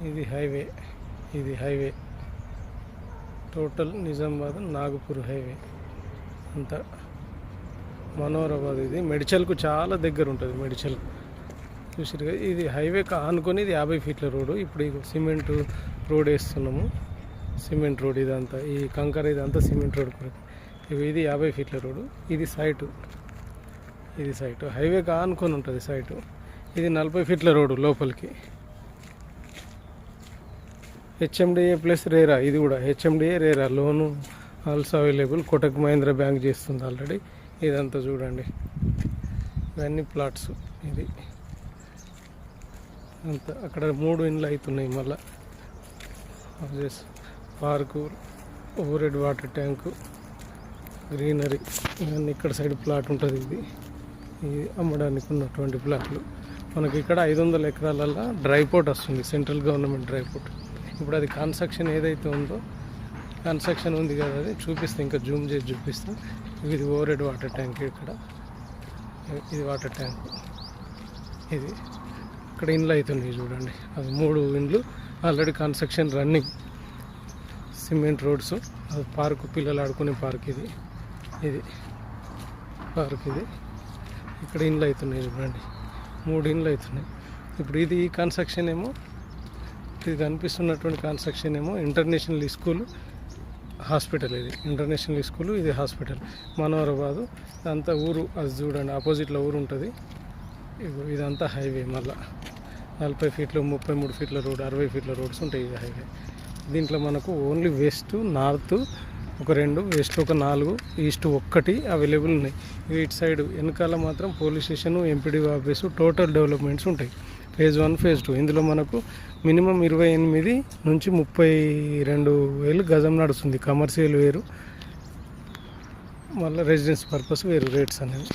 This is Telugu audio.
ఇది హైవే, ఇది highway total Nizamabad Nagpur highway అంతా మనోహరాబాద్. ఇది మెడిచల్కు చాలా దగ్గర ఉంటుంది. మెడిచల్ చూసారుగా, ఇది హైవే ఆనుకొని ఇది 50 ఫీట్ల రోడ్డు. ఇప్పుడు సిమెంట్ రోడ్ వేస్తున్నాము. సిమెంట్ రోడ్ ఇదంతా, ఈ కంకర ఇదంతా సిమెంట్ రోడ్. ఇది 50 ఫీట్ల రోడ్డు. ఇది సైటు, ఇది సైటు హైవేకి ఆనుకొని ఉంటుంది సైటు. ఇది 40 ఫీట్ల రోడ్డు లోపలికి. హెచ్ఎండిఏ ప్లస్ రేరా, ఇది కూడా హెచ్ఎండిఏ రేరా లోను also available. Kotak Mahindra bank చేస్తుంది ఆల్రెడీ. ఇదంతా చూడండి, ఇవన్నీ ప్లాట్స్. ఇది అంతా అక్కడ 3 ఇండ్లు అవుతున్నాయి. మళ్ళీ houses, park, over head water tank, greenery, ఇవన్నీ ఇక్కడ సైడ్ ప్లాట్ ఉంటుంది. ఇది అమ్మడానికి ఉన్నటువంటి ప్లాట్లు. మనకి ఇక్కడ 500 ఎకరాలలో డ్రై పోర్ట్ వస్తుంది, సెంట్రల్ గవర్నమెంట్ డ్రై పోర్ట్. ఇప్పుడు అది కన్స్ట్రక్షన్ ఏదైతే ఉందో, కన్స్ట్రక్షన్ ఉంది కదా, అది చూపిస్తే ఇంకా జూమ్ చేసి చూపిస్తాం. ఇది ఓవర్ హెడ్ వాటర్ ట్యాంక్. ఇక్కడ ఇది వాటర్ ట్యాంక్. ఇది ఇక్కడ ఇండ్లు అవుతున్నాయి చూడండి. అది 3 ఇండ్లు already construction running. Cement roads, అది పార్కు, పిల్లలు ఆడుకునే పార్క్. ఇది ఇది పార్క్. ఇది ఇక్కడ ఇండ్లు అవుతున్నాయి చూడండి, 3 ఇండ్లు అవుతున్నాయి. ఇప్పుడు ఇది ఈ కన్స్ట్రక్షన్ ఏమో, ఇది కనిపిస్తున్నటువంటి కన్స్ట్రక్షన్ ఏమో ఇంటర్నేషనల్ స్కూల్ హాస్పిటల్. ఇది ఇంటర్నేషనల్ స్కూల్, ఇది హాస్పిటల్ మనోహరాబాదు. ఇదంతా ఊరు, అది చూడండి ఆపోజిట్లో ఊరు ఉంటుంది. ఇదంతా హైవే. మళ్ళీ 40 ఫీట్లు, 33 ఫీట్ల రోడ్, 60 ఫీట్ల రోడ్స్ ఉంటాయి. ఇది హైవే. దీంట్లో మనకు ఓన్లీ వెస్ట్, నార్త్ ఒక 2, వెస్ట్ ఒక 4, ఈస్ట్ 1 అవైలబుల్ ఉన్నాయి. ఇటు సైడ్ వెనకాల మాత్రం police station, MPD office, total developments ఉంటాయి. Phase 1, phase 2. ఇందులో మనకు మినిమం 28 నుంచి 32 వేలు గజం నడుస్తుంది. కమర్షియల్ వేరు, మళ్ళీ రెసిడెన్స్ పర్పస్ వేరు రేట్స్ అనేవి.